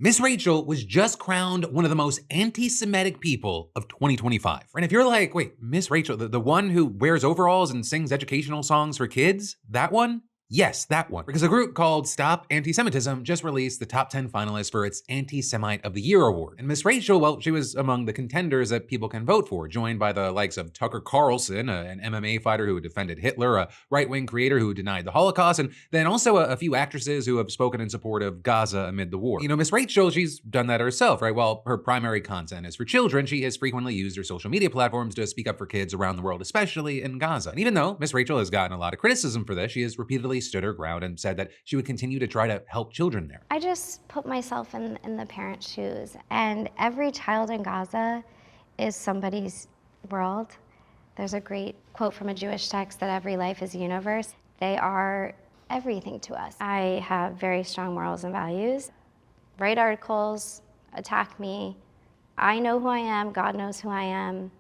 Miss Rachel was just crowned one of the most anti-Semitic people of 2025. And if you're like, wait, Miss Rachel, the one who wears overalls and sings educational songs for kids, that one? Yes, that one. Because a group called Stop Anti-Semitism just released the top 10 finalists for its Anti-Semite of the Year award. And Miss Rachel, well, she was among the contenders that people can vote for, joined by the likes of Tucker Carlson, an MMA fighter who defended Hitler, a right-wing creator who denied the Holocaust, and then also a few actresses who have spoken in support of Gaza amid the war. You know, Miss Rachel, she's done that herself, right? While her primary content is for children, she has frequently used her social media platforms to speak up for kids around the world, especially in Gaza. And even though Miss Rachel has gotten a lot of criticism for this, she has repeatedly stood her ground and said that she would continue to try to help children there. I just put myself in the parents' shoes, and every child in Gaza is somebody's world. There's a great quote from a Jewish text that every life is a universe. They are everything to us. I have very strong morals and values. Write articles, attack me. I know who I am, God knows who I am.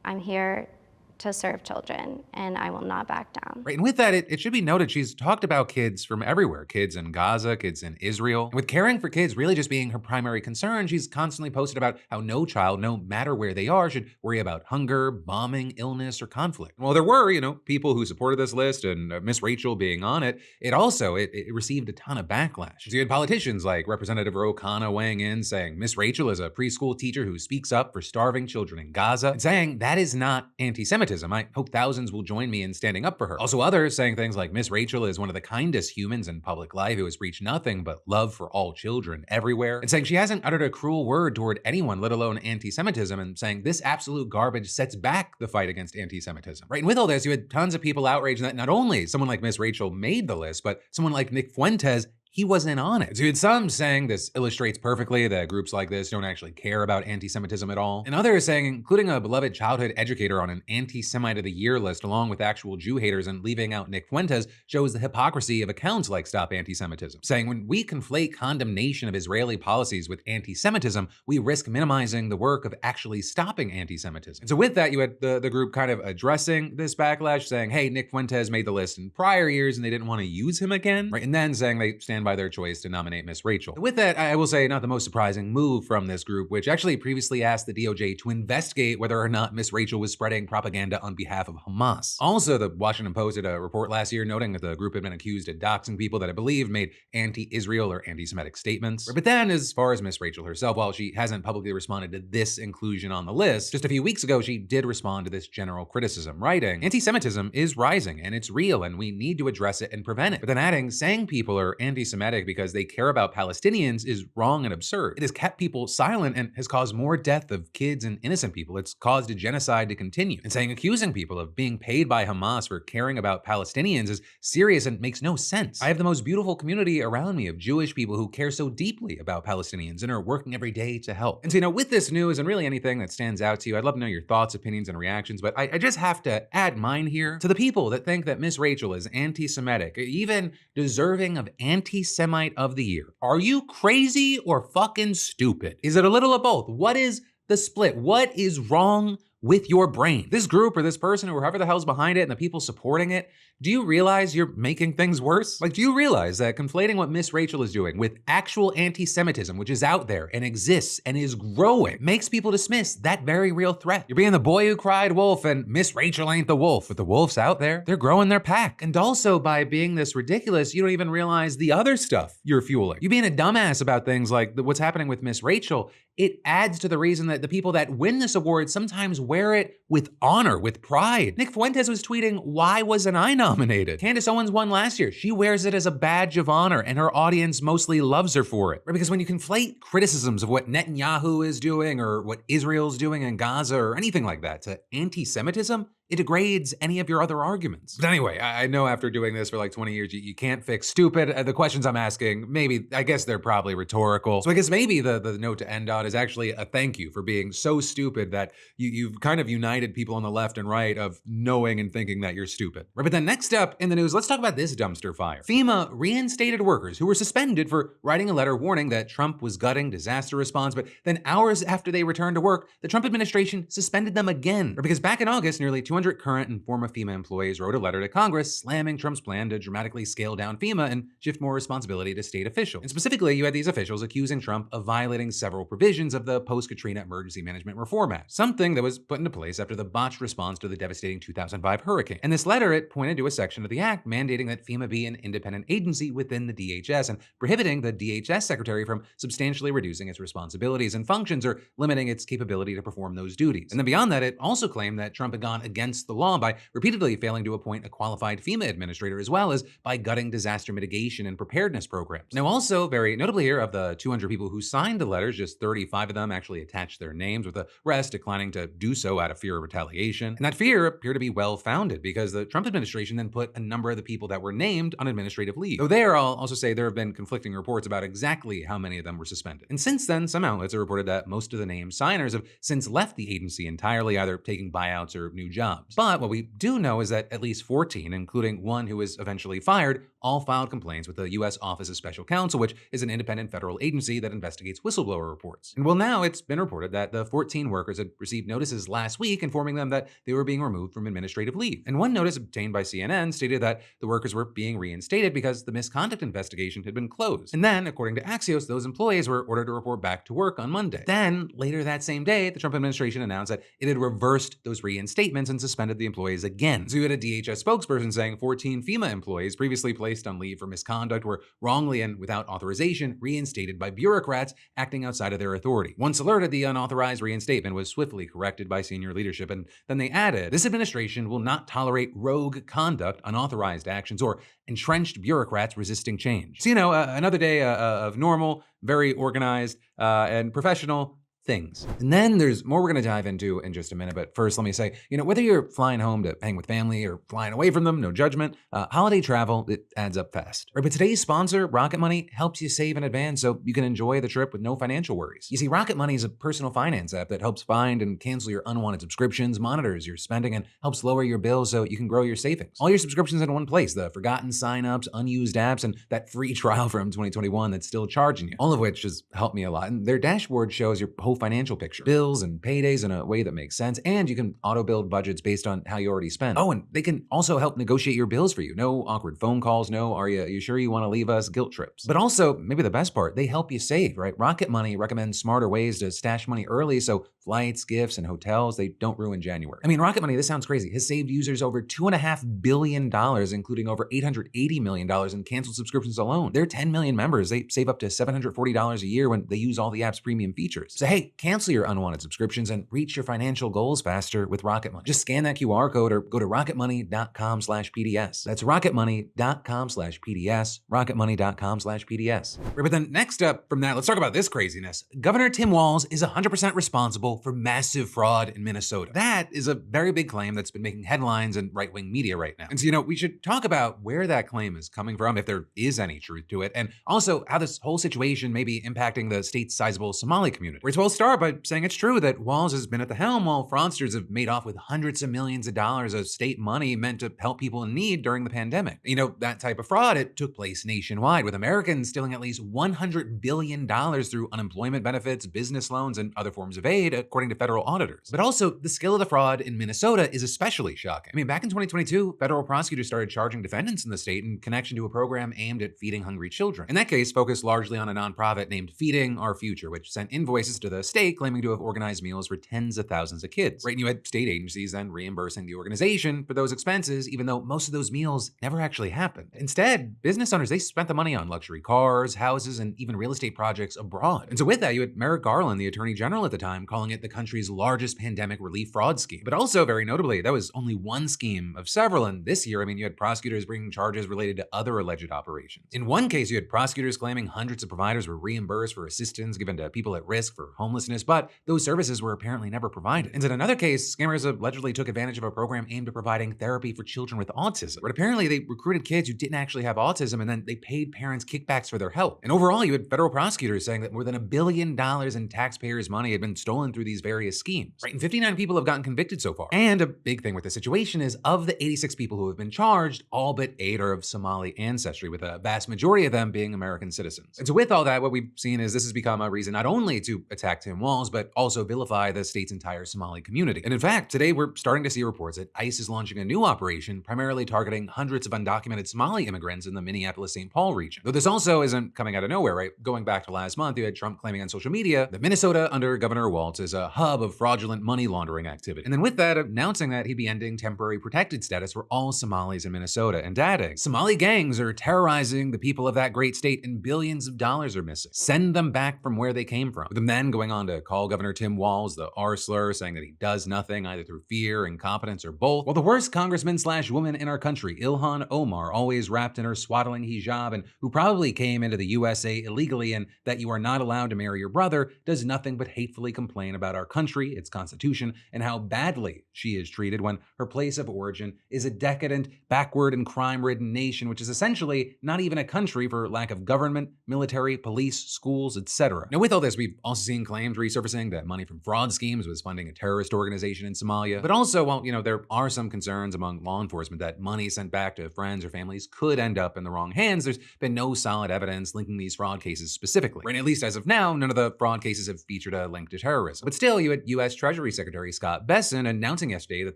I'm here to serve children, and I will not back down. Right, and with that, it should be noted she's talked about kids from everywhere, kids in Gaza, kids in Israel. And with caring for kids really just being her primary concern, she's constantly posted about how no child, no matter where they are, should worry about hunger, bombing, illness, or conflict. Well, there were, people who supported this list, and Miss Rachel being on it. It also received a ton of backlash. So you had politicians like Representative Ro Khanna weighing in, saying Miss Rachel is a preschool teacher who speaks up for starving children in Gaza, and saying that is not anti-Semitism. I hope thousands will join me in standing up for her. Also others saying things like Miss Rachel is one of the kindest humans in public life who has preached nothing but love for all children everywhere, and saying she hasn't uttered a cruel word toward anyone, let alone anti-Semitism, and saying this absolute garbage sets back the fight against anti-Semitism. Right, and with all this, you had tons of people outraged that not only someone like Miss Rachel made the list, but someone like Nick Fuentes, he wasn't on it. So you had some saying this illustrates perfectly that groups like this don't actually care about anti-Semitism at all. And others saying, including a beloved childhood educator on an Anti-Semite of the Year list along with actual Jew haters and leaving out Nick Fuentes, shows the hypocrisy of accounts like Stop Anti-Semitism. Saying when we conflate condemnation of Israeli policies with anti-Semitism, we risk minimizing the work of actually stopping anti-Semitism. And so with that, you had the group kind of addressing this backlash, saying, hey, Nick Fuentes made the list in prior years and they didn't want to use him again, right? And then saying they stand by their choice to nominate Miss Rachel. With that, I will say not the most surprising move from this group, which actually previously asked the DOJ to investigate whether or not Miss Rachel was spreading propaganda on behalf of Hamas. Also, the Washington Post did a report last year noting that the group had been accused of doxing people that it believed made anti-Israel or anti-Semitic statements. But then, as far as Miss Rachel herself, while she hasn't publicly responded to this inclusion on the list, just a few weeks ago, she did respond to this general criticism, writing, anti-Semitism is rising and it's real and we need to address it and prevent it. But then adding, saying people are anti-Semitic because they care about Palestinians is wrong and absurd. It has kept people silent and has caused more death of kids and innocent people. It's caused a genocide to continue. And saying accusing people of being paid by Hamas for caring about Palestinians is serious and makes no sense. I have the most beautiful community around me of Jewish people who care so deeply about Palestinians and are working every day to help. And so, with this news and really anything that stands out to you, I'd love to know your thoughts, opinions, and reactions, but I just have to add mine here to the people that think that Miss Rachel is anti-Semitic, even deserving of Anti-Semite of the Year. Are you crazy or fucking stupid? Is it a little of both? What is the split? What is wrong with your brain? This group or this person or whoever the hell's behind it and the people supporting it, do you realize you're making things worse? Like, do you realize that conflating what Miss Rachel is doing with actual anti-Semitism, which is out there and exists and is growing, makes people dismiss that very real threat? You're being the boy who cried wolf and Miss Rachel ain't the wolf, but the wolf's out there. They're growing their pack. And also by being this ridiculous, you don't even realize the other stuff you're fueling. You being a dumbass about things like what's happening with Miss Rachel, it adds to the reason that the people that win this award sometimes wear it with honor, with pride. Nick Fuentes was tweeting, why wasn't I nominated? Candace Owens won last year. She wears it as a badge of honor and her audience mostly loves her for it. Right? Because when you conflate criticisms of what Netanyahu is doing or what Israel's doing in Gaza or anything like that to anti-Semitism, it degrades any of your other arguments. But anyway, I know after doing this for like 20 years, you can't fix stupid. The questions I'm asking, I guess they're probably rhetorical. So I guess maybe the note to end on is actually a thank you for being so stupid that you've kind of united people on the left and right of knowing and thinking that you're stupid. Right, but then next up in the news, let's talk about this dumpster fire. FEMA reinstated workers who were suspended for writing a letter warning that Trump was gutting disaster response, but then hours after they returned to work, the Trump administration suspended them again. Because back in August, nearly 200 200 current and former FEMA employees wrote a letter to Congress slamming Trump's plan to dramatically scale down FEMA and shift more responsibility to state officials. And specifically, you had these officials accusing Trump of violating several provisions of the post-Katrina Emergency Management Reform Act, something that was put into place after the botched response to the devastating 2005 hurricane. In this letter, it pointed to a section of the act mandating that FEMA be an independent agency within the DHS and prohibiting the DHS secretary from substantially reducing its responsibilities and functions or limiting its capability to perform those duties. And then beyond that, it also claimed that Trump had gone against the law by repeatedly failing to appoint a qualified FEMA administrator, as well as by gutting disaster mitigation and preparedness programs. Now, also very notably here, of the 200 people who signed the letters, just 35 of them actually attached their names, with the rest declining to do so out of fear of retaliation. And that fear appeared to be well-founded, because the Trump administration then put a number of the people that were named on administrative leave. Though there, I'll also say there have been conflicting reports about exactly how many of them were suspended. And since then, some outlets have reported that most of the named signers have since left the agency entirely, either taking buyouts or new jobs. But what we do know is that at least 14, including one who was eventually fired, all filed complaints with the U.S. Office of Special Counsel, which is an independent federal agency that investigates whistleblower reports. And well, now it's been reported that the 14 workers had received notices last week informing them that they were being removed from administrative leave. And one notice obtained by CNN stated that the workers were being reinstated because the misconduct investigation had been closed. And then, according to Axios, those employees were ordered to report back to work on Monday. Then, later that same day, the Trump administration announced that it had reversed those reinstatements and suspended the employees again. So you had a DHS spokesperson saying 14 FEMA employees previously placed on leave for misconduct were wrongly and without authorization reinstated by bureaucrats acting outside of their authority. Once alerted, the unauthorized reinstatement was swiftly corrected by senior leadership, and then they added, "This administration will not tolerate rogue conduct, unauthorized actions, or entrenched bureaucrats resisting change." So, another day of normal, very organized, and professional things. And then there's more we're going to dive into in just a minute. But first, let me say, whether you're flying home to hang with family or flying away from them, no judgment, holiday travel, it adds up fast. Right, but today's sponsor, Rocket Money, helps you save in advance so you can enjoy the trip with no financial worries. You see, Rocket Money is a personal finance app that helps find and cancel your unwanted subscriptions, monitors your spending, and helps lower your bills so you can grow your savings. All your subscriptions in one place, the forgotten signups, unused apps, and that free trial from 2021 that's still charging you. All of which has helped me a lot. And their dashboard shows your whole financial picture, bills and paydays in a way that makes sense, and you can auto-build budgets based on how you already spend. Oh, and they can also help negotiate your bills for you. No awkward phone calls, no "are you sure you want to leave us" guilt trips. But also, maybe the best part, they help you save, right? Rocket Money recommends smarter ways to stash money early so flights, gifts, and hotels, they don't ruin January. I mean, Rocket Money, this sounds crazy, has saved users over $2.5 billion, including over $880 million in canceled subscriptions alone. Their 10 million members, they save up to $740 a year when they use all the app's premium features. So hey, cancel your unwanted subscriptions and reach your financial goals faster with Rocket Money. Just scan that QR code or go to rocketmoney.com/PDS. That's rocketmoney.com/PDS, rocketmoney.com/PDS. Right, but then next up from that, let's talk about this craziness. Governor Tim Walz is 100% responsible for massive fraud in Minnesota. That is a very big claim that's been making headlines in right-wing media right now. And so, we should talk about where that claim is coming from, if there is any truth to it, and also how this whole situation may be impacting the state's sizable Somali community. We'll start by saying it's true that Walz has been at the helm while fraudsters have made off with hundreds of millions of dollars of state money meant to help people in need during the pandemic. That type of fraud, it took place nationwide, with Americans stealing at least $100 billion through unemployment benefits, business loans, and other forms of aid, according to federal auditors. But also, the scale of the fraud in Minnesota is especially shocking. Back in 2022, federal prosecutors started charging defendants in the state in connection to a program aimed at feeding hungry children. In that case, focused largely on a nonprofit named Feeding Our Future, which sent invoices to the state claiming to have organized meals for tens of thousands of kids. Right, and you had state agencies then reimbursing the organization for those expenses, even though most of those meals never actually happened. Instead, business owners, they spent the money on luxury cars, houses, and even real estate projects abroad. And so with that, you had Merrick Garland, the attorney general at the time, calling it the country's largest pandemic relief fraud scheme. But also, very notably, that was only one scheme of several. And this year, you had prosecutors bringing charges related to other alleged operations. In one case, you had prosecutors claiming hundreds of providers were reimbursed for assistance given to people at risk for homelessness, but those services were apparently never provided. And in another case, scammers allegedly took advantage of a program aimed at providing therapy for children with autism. But apparently, they recruited kids who didn't actually have autism, and then they paid parents kickbacks for their help. And overall, you had federal prosecutors saying that more than $1 billion in taxpayers' money had been stolen through these various schemes. Right, and 59 people have gotten convicted so far. And a big thing with the situation is, of the 86 people who have been charged, all but 8 are of Somali ancestry, with a vast majority of them being American citizens. And so with all that, what we've seen is this has become a reason not only to attack protect Tim Walz, but also vilify the state's entire Somali community. And in fact, today we're starting to see reports that ICE is launching a new operation primarily targeting hundreds of undocumented Somali immigrants in the Minneapolis-St. Paul region. Though this also isn't coming out of nowhere, right? Going back to last month, you had Trump claiming on social media that Minnesota under Governor Walz is a hub of fraudulent money laundering activity. And then with that, announcing that he'd be ending temporary protected status for all Somalis in Minnesota and adding, Somali gangs are terrorizing the people of that great state and billions of dollars are missing. Send them back from where they came from. With them then going on to call Governor Tim Walz the R slur, saying that he does nothing either through fear, incompetence, or both. Well, the worst congressman/woman in our country, Ilhan Omar, always wrapped in her swaddling hijab and who probably came into the USA illegally and that you are not allowed to marry your brother, does nothing but hatefully complain about our country, its constitution, and how badly she is treated when her place of origin is a decadent, backward, and crime-ridden nation, which is essentially not even a country for lack of government, military, police, schools, etc. Now, with all this, we've also seen claims resurfacing that money from fraud schemes was funding a terrorist organization in Somalia. But also, well, there are some concerns among law enforcement that money sent back to friends or families could end up in the wrong hands. There's been no solid evidence linking these fraud cases specifically. Right, at least as of now, none of the fraud cases have featured a link to terrorism. But still, you had U.S. Treasury Secretary Scott Bessent announcing yesterday that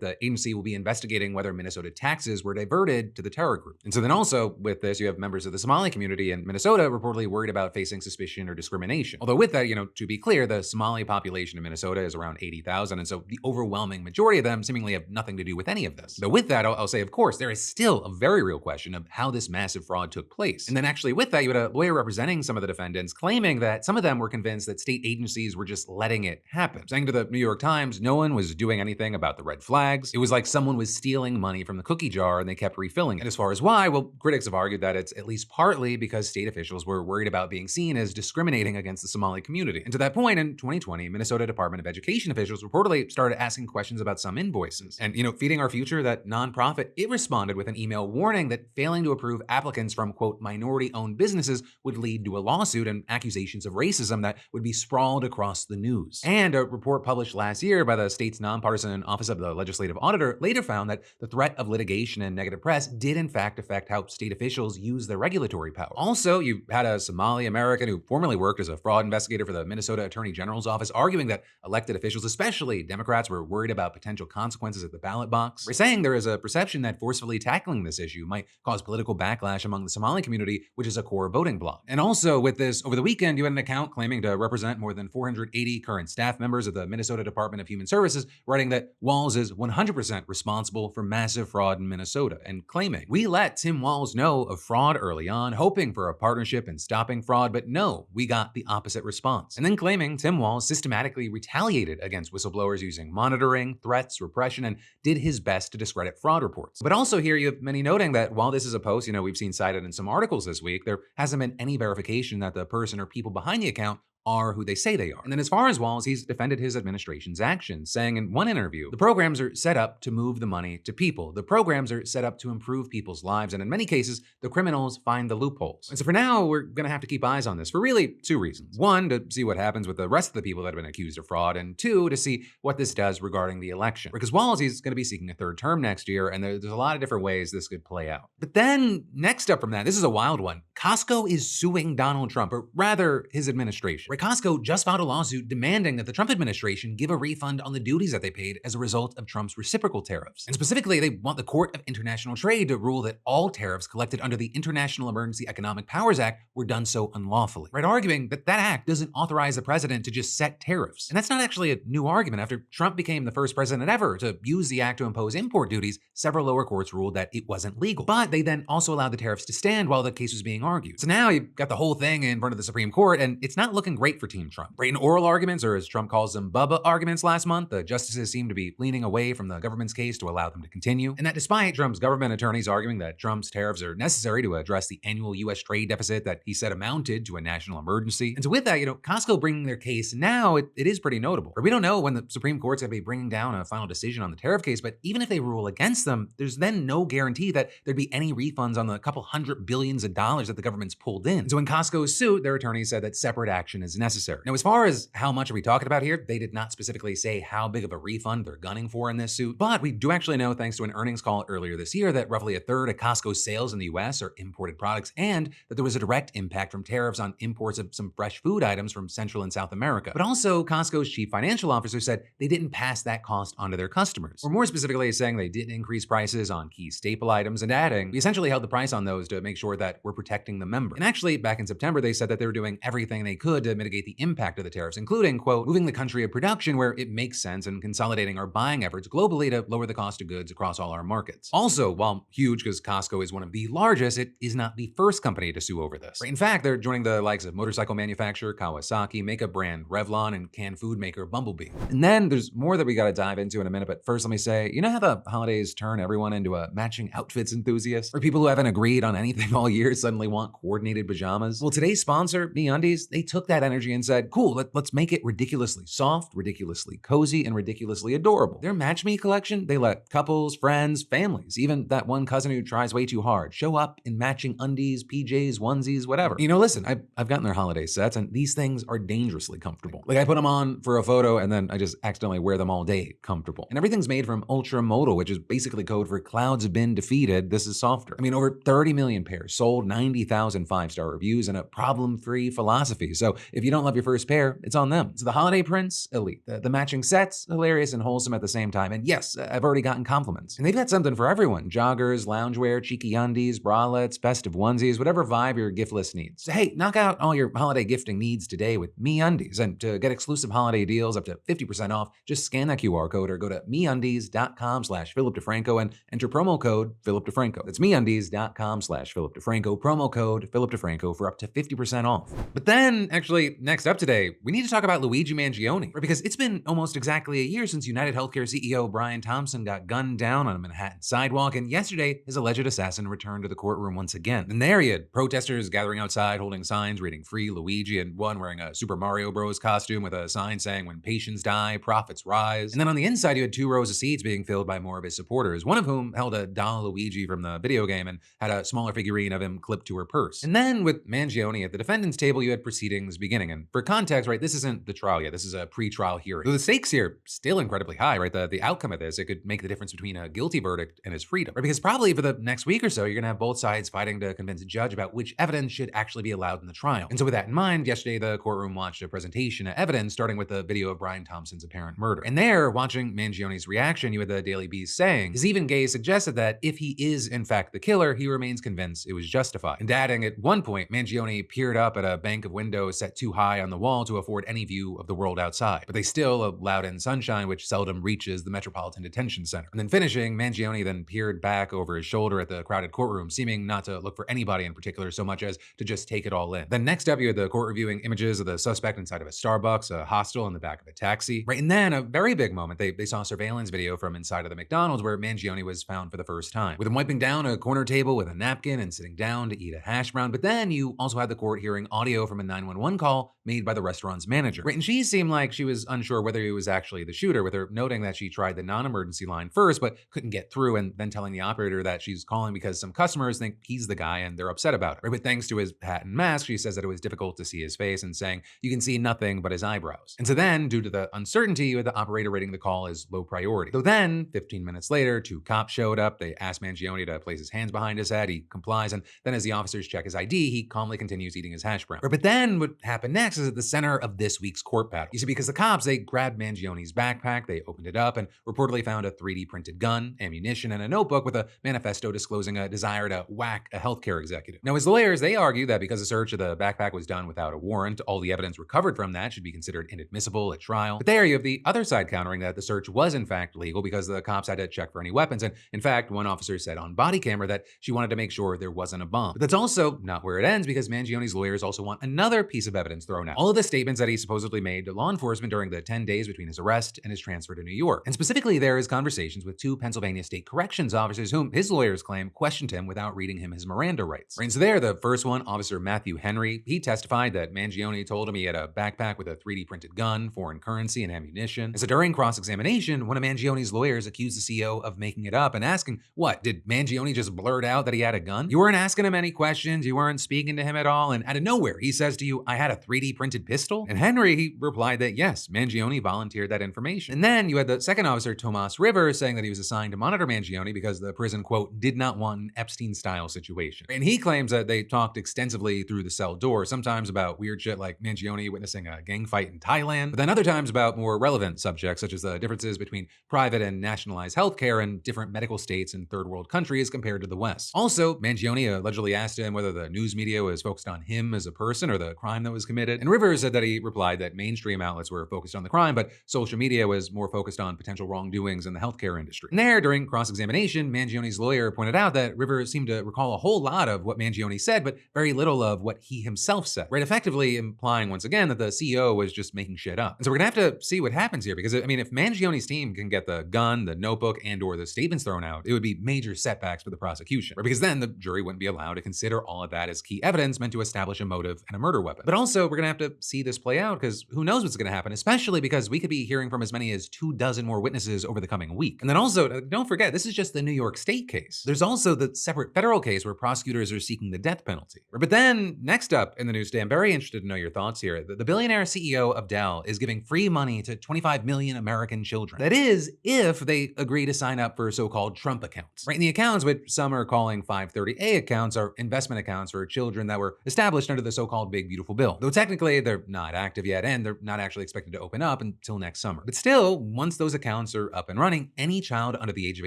the agency will be investigating whether Minnesota taxes were diverted to the terror group. And so then also with this, you have members of the Somali community in Minnesota reportedly worried about facing suspicion or discrimination. Although with that, to be clear, the Somali population in Minnesota is around 80,000, and so the overwhelming majority of them seemingly have nothing to do with any of this. Though with that, I'll say, of course, there is still a very real question of how this massive fraud took place. And then actually with that, you had a lawyer representing some of the defendants claiming that some of them were convinced that state agencies were just letting it happen, saying to the New York Times no one was doing anything about the red flags. It was like someone was stealing money from the cookie jar and they kept refilling it. And as far as why, well, critics have argued that it's at least partly because state officials were worried about being seen as discriminating against the Somali community. And to that point, in 2020, Minnesota Department of Education officials reportedly started asking questions about some invoices. And, Feeding Our Future, that nonprofit, it responded with an email warning that failing to approve applicants from, quote, minority-owned businesses would lead to a lawsuit and accusations of racism that would be sprawled across the news. And a report published last year by the state's nonpartisan Office of the Legislative Auditor later found that the threat of litigation and negative press did in fact affect how state officials use their regulatory power. Also, you had a Somali American who formerly worked as a fraud investigator for the Minnesota Attorney General's office arguing that elected officials, especially Democrats, were worried about potential consequences at the ballot box. They're saying there is a perception that forcefully tackling this issue might cause political backlash among the Somali community, which is a core voting bloc. And also with this, over the weekend, you had an account claiming to represent more than 480 current staff members of the Minnesota Department of Human Services, writing that Walz is 100% responsible for massive fraud in Minnesota, and claiming, we let Tim Walz know of fraud early on, hoping for a partnership in stopping fraud, but no, we got the opposite response. And then claiming Tim Walz systematically retaliated against whistleblowers using monitoring, threats, repression, and did his best to discredit fraud reports. But also here you have many noting that while this is a post, we've seen cited in some articles this week, there hasn't been any verification that the person or people behind the account are who they say they are. And then as far as Walz, he's defended his administration's actions, saying in one interview, the programs are set up to move the money to people. The programs are set up to improve people's lives, and in many cases, the criminals find the loopholes. And so for now, we're gonna have to keep eyes on this for really two reasons. One, to see what happens with the rest of the people that have been accused of fraud, and two, to see what this does regarding the election. Because Walz, he's gonna be seeking a third term next year, and there's a lot of different ways this could play out. But then, next up from that, this is a wild one. Costco is suing Donald Trump, or rather, his administration. Costco just filed a lawsuit demanding that the Trump administration give a refund on the duties that they paid as a result of Trump's reciprocal tariffs. And specifically, they want the Court of International Trade to rule that all tariffs collected under the International Emergency Economic Powers Act were done so unlawfully. Arguing that that act doesn't authorize the president to just set tariffs. And that's not actually a new argument. After Trump became the first president ever to use the act to impose import duties, several lower courts ruled that it wasn't legal. But they then also allowed the tariffs to stand while the case was being argued. So now you've got the whole thing in front of the Supreme Court, and it's not looking great for Team Trump. In oral arguments, or as Trump calls them, Bubba arguments last month, the justices seem to be leaning away from the government's case to allow them to continue. And that despite Trump's government attorneys arguing that Trump's tariffs are necessary to address the annual U.S. trade deficit that he said amounted to a national emergency. And so with that, Costco bringing their case now, it is pretty notable. We don't know when the Supreme Court's going to be bringing down a final decision on the tariff case, but even if they rule against them, there's then no guarantee that there'd be any refunds on the couple $100 billion that the government's pulled in. So in Costco's suit, their attorneys said that separate action as necessary. Now, as far as how much are we talking about here, they did not specifically say how big of a refund they're gunning for in this suit, but we do actually know, thanks to an earnings call earlier this year, that roughly a third of Costco's sales in the US are imported products, and that there was a direct impact from tariffs on imports of some fresh food items from Central and South America. But also, Costco's chief financial officer said they didn't pass that cost onto their customers. Or more specifically, saying they didn't increase prices on key staple items, and adding, we essentially held the price on those to make sure that we're protecting the member. And actually, back in September, they said that they were doing everything they could to mitigate the impact of the tariffs, including, quote, moving the country of production where it makes sense and consolidating our buying efforts globally to lower the cost of goods across all our markets. Also, while huge because Costco is one of the largest, it is not the first company to sue over this. In fact, they're joining the likes of motorcycle manufacturer Kawasaki, makeup brand Revlon, and canned food maker Bumblebee. And then there's more that we gotta dive into in a minute, but first let me say, you know how the holidays turn everyone into a matching outfits enthusiast? Or people who haven't agreed on anything all year suddenly want coordinated pajamas? Well, today's sponsor, MeUndies, they took that energy and said, cool, let's make it ridiculously soft, ridiculously cozy, and ridiculously adorable. Their Match Me collection, they let couples, friends, families, even that one cousin who tries way too hard, show up in matching undies, PJs, onesies, whatever. You know, listen, I've gotten their holiday sets, and these things are dangerously comfortable. Like, I put them on for a photo, and then I just accidentally wear them all day comfortable. And everything's made from ultra modal, which is basically code for clouds have been defeated, this is softer. I mean, over 30 million pairs sold, 90,000 5-star reviews, and a problem-free philosophy. So if you don't love your first pair, it's on them. So the holiday prints, elite. The matching sets, hilarious and wholesome at the same time. And yes, I've already gotten compliments. And they've got something for everyone. Joggers, loungewear, cheeky undies, bralettes, festive onesies, whatever vibe your gift list needs. So hey, knock out all your holiday gifting needs today with MeUndies. And to get exclusive holiday deals up to 50% off, just scan that QR code or go to MeUndies.com/PhilipDeFranco and enter promo code PhilipDeFranco. That's MeUndies.com/PhilipDeFranco, promo code PhilipDeFranco for up to 50% off. But then, actually, next up today, we need to talk about Luigi Mangione, right? Because it's been almost exactly a year since United Healthcare CEO Brian Thompson got gunned down on a Manhattan sidewalk, and yesterday, his alleged assassin returned to the courtroom once again. And there he had protesters gathering outside holding signs reading "Free Luigi," and one wearing a Super Mario Bros. Costume with a sign saying "When patients die, profits rise." And then on the inside, you had 2 rows of seats being filled by more of his supporters, one of whom held a doll Luigi from the video game and had a smaller figurine of him clipped to her purse. And then with Mangione at the defendant's table, you had proceedings beginning. And for context, right, this isn't the trial yet. This is a pre-trial hearing. So the stakes here still incredibly high, right? The outcome of this, it could make the difference between a guilty verdict and his freedom, right? Because probably for the next week or so, you're gonna have both sides fighting to convince a judge about which evidence should actually be allowed in the trial. And so with that in mind, yesterday the courtroom watched a presentation of evidence, starting with the video of Brian Thompson's apparent murder. And there, watching Mangione's reaction, you had the Daily Beast saying, his even gaze suggested that if he is in fact the killer, he remains convinced it was justified. And adding, at one point, Mangione peered up at a bank of windows set too high on the wall to afford any view of the world outside, but they still allowed in sunshine, which seldom reaches the Metropolitan Detention Center. And then finishing, Mangione then peered back over his shoulder at the crowded courtroom, seeming not to look for anybody in particular so much as to just take it all in. Then next up, you had the court reviewing images of the suspect inside of a Starbucks, a hostel in the back of a taxi. Right, and then a very big moment, they saw a surveillance video from inside of the McDonald's where Mangione was found for the first time, with him wiping down a corner table with a napkin and sitting down to eat a hash brown. But then you also had the court hearing audio from a 911 call made by the restaurant's manager. Right, and she seemed like she was unsure whether he was actually the shooter, with her noting that she tried the non-emergency line first but couldn't get through, and then telling the operator that she's calling because some customers think he's the guy and they're upset about it. Right, but thanks to his hat and mask, she says that it was difficult to see his face and saying you can see nothing but his eyebrows. And so then, due to the uncertainty, you had the operator rating the call as low priority. So then, 15 minutes later, 2 cops showed up. They asked Mangione to place his hands behind his head. He complies, and then as the officers check his ID, he calmly continues eating his hash brown. Right, but then what happened next is at the center of this week's court battle. You see, because the cops, they grabbed Mangione's backpack, they opened it up, and reportedly found a 3D printed gun, ammunition, and a notebook with a manifesto disclosing a desire to whack a healthcare executive. Now, his lawyers, they argue that because the search of the backpack was done without a warrant, all the evidence recovered from that should be considered inadmissible at trial. But there you have the other side countering that the search was in fact legal because the cops had to check for any weapons. And in fact, one officer said on body camera that she wanted to make sure there wasn't a bomb. But that's also not where it ends, because Mangione's lawyers also want another piece of evidence thrown out. All of the statements that he supposedly made to law enforcement during the 10 days between his arrest and his transfer to New York. And specifically, there is conversations with 2 Pennsylvania state corrections officers whom his lawyers claim questioned him without reading him his Miranda rights. Right, and so there, the first one, Officer Matthew Henry, he testified that Mangione told him he had a backpack with a 3D printed gun, foreign currency, and ammunition. And so during cross-examination, one of Mangione's lawyers accused the CEO of making it up and asking, what, did Mangione just blurt out that he had a gun? You weren't asking him any questions, you weren't speaking to him at all, and out of nowhere, he says to you, I had a a 3D printed pistol? And Henry, he replied that yes, Mangione volunteered that information. And then you had the second officer, Tomas Rivers, saying that he was assigned to monitor Mangione because the prison, quote, did not want an Epstein-style situation. And he claims that they talked extensively through the cell door, sometimes about weird shit like Mangione witnessing a gang fight in Thailand, but then other times about more relevant subjects, such as the differences between private and nationalized healthcare in different medical states in third world countries compared to the West. Also, Mangione allegedly asked him whether the news media was focused on him as a person or the crime that was committed. And Rivers said that he replied that mainstream outlets were focused on the crime, but social media was more focused on potential wrongdoings in the healthcare industry. And there, during cross-examination, Mangione's lawyer pointed out that Rivers seemed to recall a whole lot of what Mangione said, but very little of what he himself said, right? Effectively implying once again that the CEO was just making shit up. And so we're gonna have to see what happens here, because I mean, if Mangione's team can get the gun, the notebook, and or the statements thrown out, it would be major setbacks for the prosecution, right? Because then the jury wouldn't be allowed to consider all of that as key evidence meant to establish a motive and a murder weapon. But also, we're gonna have to see this play out, because who knows what's gonna happen, especially because we could be hearing from as many as 24 more witnesses over the coming week. And then also, don't forget, this is just the New York State case. There's also the separate federal case where prosecutors are seeking the death penalty. But then, next up in the news today, I'm very interested to know your thoughts here. The billionaire CEO of Dell is giving free money to 25 million American children. That is, if they agree to sign up for so-called Trump accounts. Right, and the accounts, which some are calling 530A accounts, are investment accounts for children that were established under the so-called Big Beautiful Bill. Though technically, they're not active yet, and they're not actually expected to open up until next summer. But still, once those accounts are up and running, any child under the age of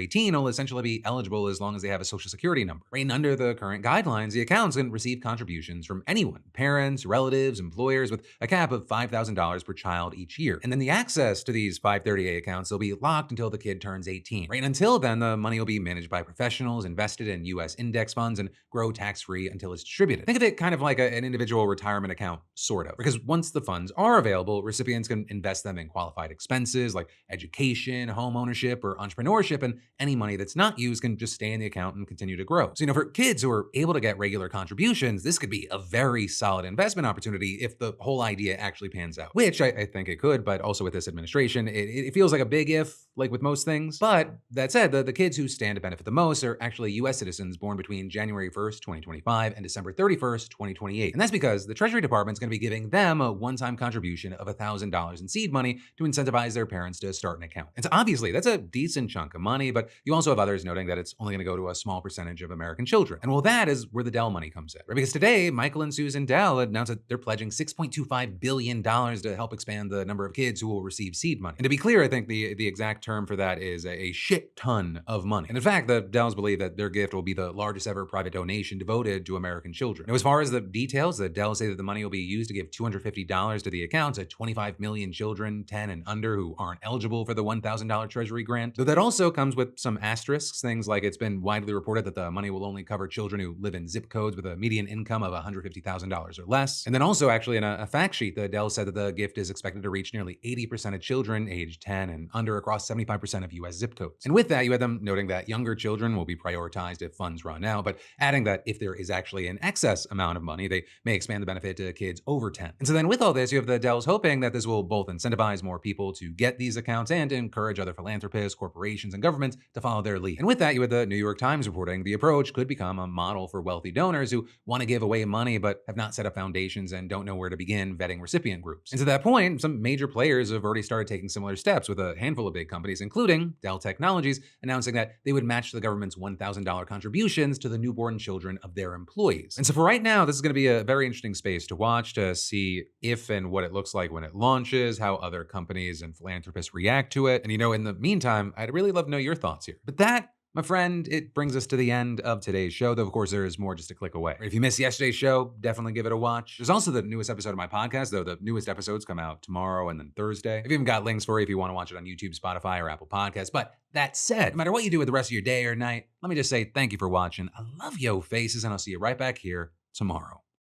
18 will essentially be eligible as long as they have a social security number. Right, and under the current guidelines, the accounts can receive contributions from anyone, parents, relatives, employers, with a cap of $5,000 per child each year. And then the access to these 530A accounts will be locked until the kid turns 18. Right, and until then, the money will be managed by professionals, invested in US index funds, and grow tax-free until it's distributed. Think of it kind of like an individual retirement account, sort of. Because once the funds are available, recipients can invest them in qualified expenses like education, home ownership, or entrepreneurship, and any money that's not used can just stay in the account and continue to grow. So, for kids who are able to get regular contributions, this could be a very solid investment opportunity if the whole idea actually pans out. Which I think it could, but also with this administration, it feels like a big if, like with most things. But that said, the kids who stand to benefit the most are actually US citizens born between January 1st, 2025 and December 31st, 2028. And that's because the Treasury Department's gonna be giving them a one-time contribution of $1,000 in seed money to incentivize their parents to start an account. And so obviously, that's a decent chunk of money, but you also have others noting that it's only gonna go to a small percentage of American children. And well, that is where the Dell money comes in, right? Because today, Michael and Susan Dell announced that they're pledging $6.25 billion to help expand the number of kids who will receive seed money. And to be clear, I think the exact term for that is a shit ton of money. And in fact, the Dells believe that their gift will be the largest ever private donation devoted to American children. Now, as far as the details, the Dells say that the money will be used to give $250 to the accounts of 25 million children, 10 and under, who aren't eligible for the $1,000 Treasury grant. Though that also comes with some asterisks, things like it's been widely reported that the money will only cover children who live in zip codes with a median income of $150,000 or less. And then also, actually, in a fact sheet, the Dell said that the gift is expected to reach nearly 80% of children aged 10 and under across 75% of US zip codes. And with that, you had them noting that younger children will be prioritized if funds run out, but adding that if there is actually an excess amount of money, they may expand the benefit to kids over 10. And so then with all this, you have the Dells hoping that this will both incentivize more people to get these accounts and encourage other philanthropists, corporations, and governments to follow their lead. And with that, you had the New York Times reporting the approach could become a model for wealthy donors who want to give away money but have not set up foundations and don't know where to begin vetting recipient groups. And to that point, some major players have already started taking similar steps, with a handful of big companies, including Dell Technologies, announcing that they would match the government's $1,000 contributions to the newborn children of their employees. And so for right now, this is going to be a very interesting space to watch to see if and what it looks like when it launches, how other companies and philanthropists react to it. And in the meantime, I'd really love to know your thoughts here. But that, my friend, it brings us to the end of today's show, though of course there is more just a click away. If you missed yesterday's show, definitely give it a watch. There's also the newest episode of my podcast, though the newest episodes come out tomorrow and then Thursday. I've even got links for you if you want to watch it on YouTube, Spotify, or Apple Podcasts. But that said, no matter what you do with the rest of your day or night, let me just say thank you for watching. I love yo faces, and I'll see you right back here tomorrow.